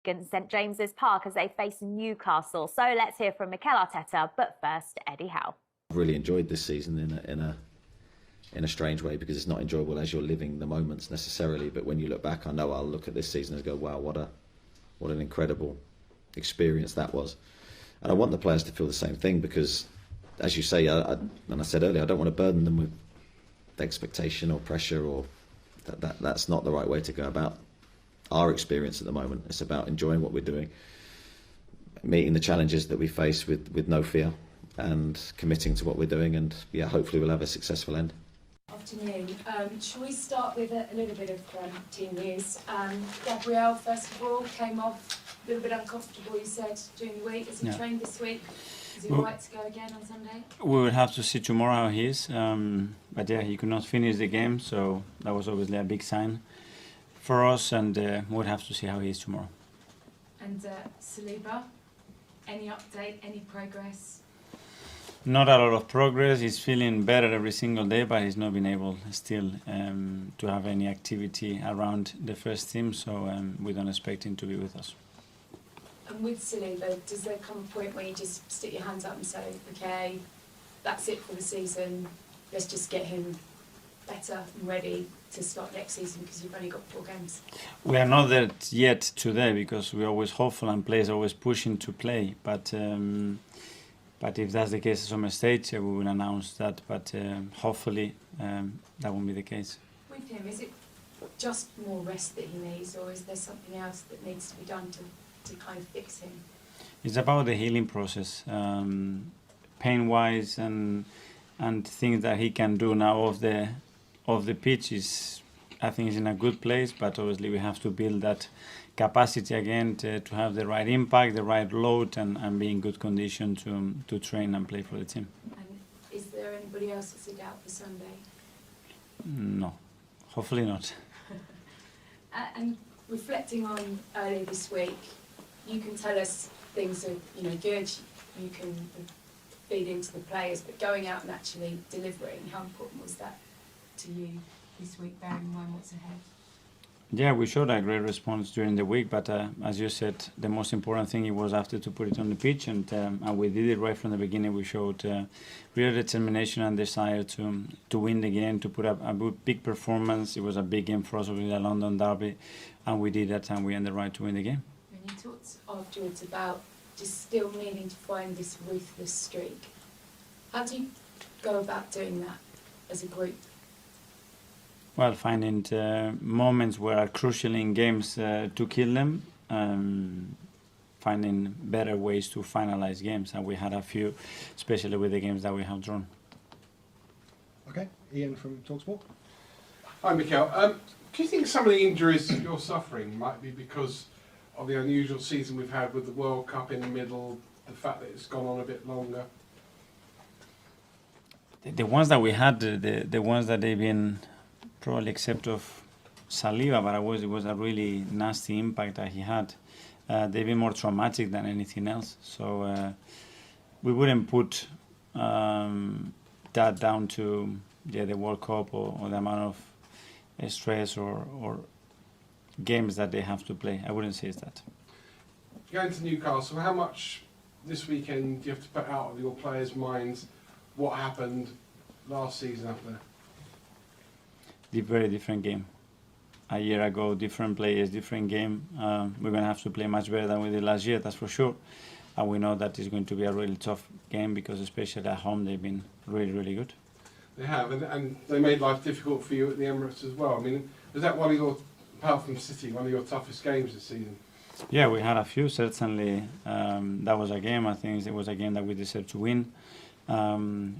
against St James's Park as they face Newcastle. So let's hear from Mikel Arteta, but first, Eddie Howe. I've really enjoyed this season in a strange way, because it's not enjoyable as you're living the moments necessarily. But when you look back, I know I'll look at this season and go, wow, what an incredible experience that was. And I want the players to feel the same thing, because, as you say, and I said earlier, I don't want to burden them with expectation or pressure, or that's not the right way to go about our experience at the moment. It's about enjoying what we're doing, meeting the challenges that we face with no fear, and committing to what we're doing, and yeah, hopefully we'll have a successful end. Afternoon. Shall we start with a little bit of team news? Gabriel, first of all, came off a little bit uncomfortable, you said, during the week. Has he trained this week? Is he right to go again on Sunday? We will have to see tomorrow how he is. But yeah, he could not finish the game, so that was obviously a big sign for us, and we'll have to see how he is tomorrow. And Saliba, any update, any progress? Not a lot of progress. He's feeling better every single day, but he's not been able still to have any activity around the first team, so we don't expect him to be with us. And with Saliba, does there come a point where you just stick your hands up and say, okay, that's it for the season, let's just get him better and ready to start next season, because you've only got 4 games? We are not there yet today, because we're always hopeful and players always pushing to play, but if that's the case at some stage, we will announce that, but hopefully that won't be the case. With him, is it just more rest that he needs, or is there something else that needs to be done to kind of fix him? It's about the healing process, pain-wise, and things that he can do now off the pitch. I think he's in a good place, but obviously we have to build that capacity again to have the right impact, the right load, and be in good condition to train and play for the team. And is there anybody else that's a doubt for Sunday? No, hopefully not. And reflecting on earlier this week, you can tell us things are good, you can feed into the players, but going out and actually delivering, how important was that to you this week, bearing in mind what's ahead? Yeah, we showed a great response during the week, but as you said, the most important thing it was after to put it on the pitch, and we did it right from the beginning. We showed real determination and desire to win the game, to put up a big performance. It was a big game for us, with the London derby, and we did that, and we earned the right to win the game. When you talked afterwards about just still needing to find this ruthless streak, how do you go about doing that as a group? Well, finding moments where are crucial in games to kill them, finding better ways to finalize games, and we had a few, especially with the games that we have drawn. Okay, Ian from TalkSport. Hi, Mikel. Do you think some of the injuries you're suffering might be because of the unusual season we've had with the World Cup in the middle, the fact that it's gone on a bit longer? The ones that we had, the ones that they've been, probably except of Saliba, but it was a really nasty impact that he had. They've been more traumatic than anything else. So we wouldn't put that down to the World Cup or the amount of stress or games that they have to play. I wouldn't say it's that. Going to Newcastle, how much this weekend do you have to put out of your players' minds what happened last season up there? The very different game. A year ago, different players, different game. We're going to have to play much better than we did last year, that's for sure. And we know that it's going to be a really tough game, because especially at home they've been really, really good. They have, and they made life difficult for you at the Emirates as well. I mean, was that one of your, apart from City, one of your toughest games this season? Yeah, we had a few, certainly. That was a game, I think it was a game that we deserved to win.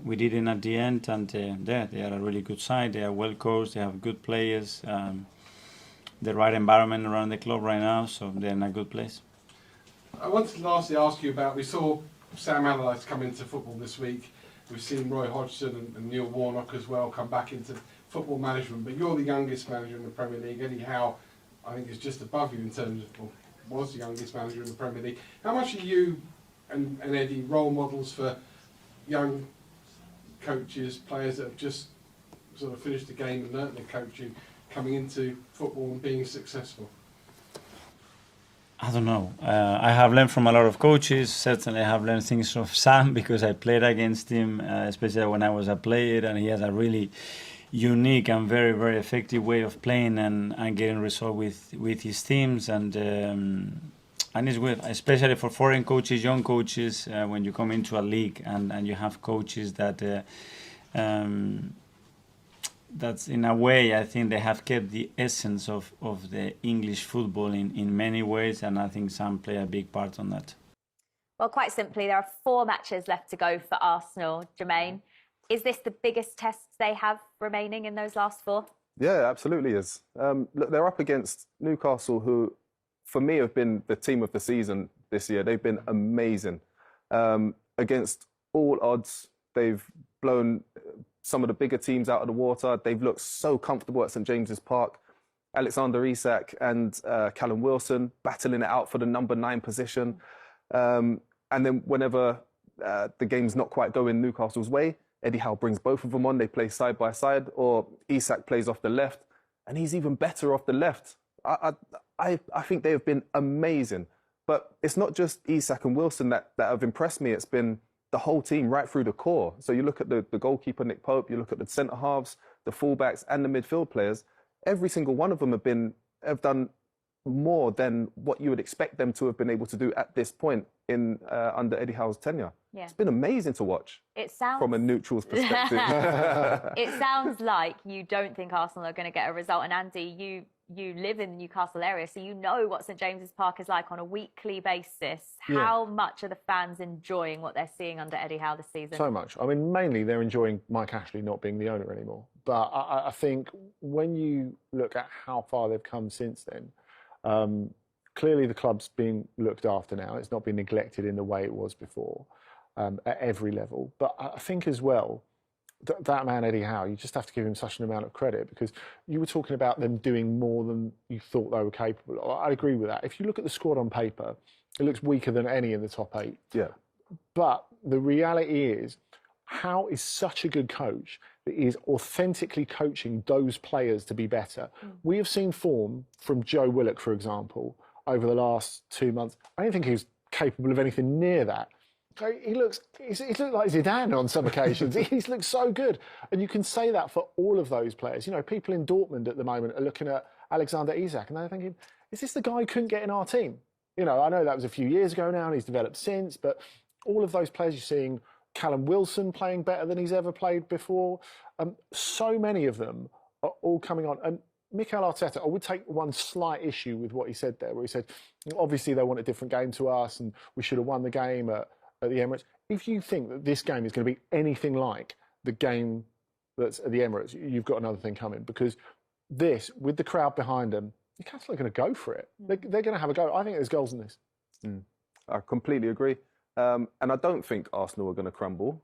We did it at the end, and they are a really good side. They are well coached, they have good players, the right environment around the club right now, so they're in a good place. I wanted to lastly ask you about, we saw Sam Allardyce come into football this week. We've seen Roy Hodgson and Neil Warnock as well come back into football management, but you're the youngest manager in the Premier League. Eddie Howe, I think, is just above you in terms of, well, was the youngest manager in the Premier League. How much are you and Eddie role models for young coaches, players that have just sort of finished the game and learnt their coaching, coming into football and being successful? I don't know. I have learned from a lot of coaches. Certainly, I have learned things from Sam because I played against him, especially when I was a player, and he has a really unique and very, very effective way of playing and getting results with his teams. And it's good, especially for foreign coaches, young coaches, when you come into a league and you have coaches that that's in a way, I think they have kept the essence of the English football in many ways, and I think Sam play a big part on that. Well, quite simply, there are 4 matches left to go for Arsenal. Jermaine, is this the biggest test they have remaining in those last 4? Yeah, absolutely is. Look, they're up against Newcastle, who, for me, have been the team of the season this year. They've been amazing. Against all odds, they've blown some of the bigger teams out of the water. They've looked so comfortable at St James's Park. Alexander Isak and Callum Wilson battling it out for the number 9 position. And then whenever the game's not quite going Newcastle's way, Eddie Howe brings both of them on. They play side by side, or Isak plays off the left, and he's even better off the left. I think they have been amazing. But it's not just Isak and Wilson that have impressed me. It's been the whole team right through the core. So you look at the goalkeeper, Nick Pope, you look at the centre-halves, the full-backs and the midfield players. Every single one of them have done more than what you would expect them to have been able to do at this point in under Eddie Howe's tenure. Yeah. It's been amazing to watch. It sounds from a neutral's perspective. It sounds like you don't think Arsenal are going to get a result. And Andy, you live in the Newcastle area, so you know what St James's Park is like on a weekly basis. How much are the fans enjoying what they're seeing under Eddie Howe this season? So much. I mean, mainly they're enjoying Mike Ashley not being the owner anymore. But I think when you look at how far they've come since then, clearly the club's being looked after now. It's not been neglected in the way it was before at every level. But I think as well, that man Eddie Howe, you just have to give him such an amount of credit, because you were talking about them doing more than you thought they were capable of. I agree with that. If you look at the squad on paper, it looks weaker than any in the top 8. Yeah. But the reality is, Howe is such a good coach that he is authentically coaching those players to be better. We have seen form from Joe Willock, for example, over the last 2 months. I don't think he was capable of anything near that. He looks like Zidane on some occasions. He's looked so good. And you can say that for all of those players. You know, people in Dortmund at the moment are looking at Alexander Isak and they're thinking, is this the guy who couldn't get in our team? You know, I know that was a few years ago now and he's developed since, but all of those players you're seeing, Callum Wilson playing better than he's ever played before. So many of them are all coming on. And Mikel Arteta, I would take one slight issue with what he said there, where he said, obviously they want a different game to us and we should have won the game at the Emirates. If you think that this game is going to be anything like the game that's at the Emirates, you've got another thing coming, because this, with the crowd behind them, Newcastle are going to go for it. They're going to have a go. I think there's goals in this. I completely agree. And I don't think Arsenal are going to crumble.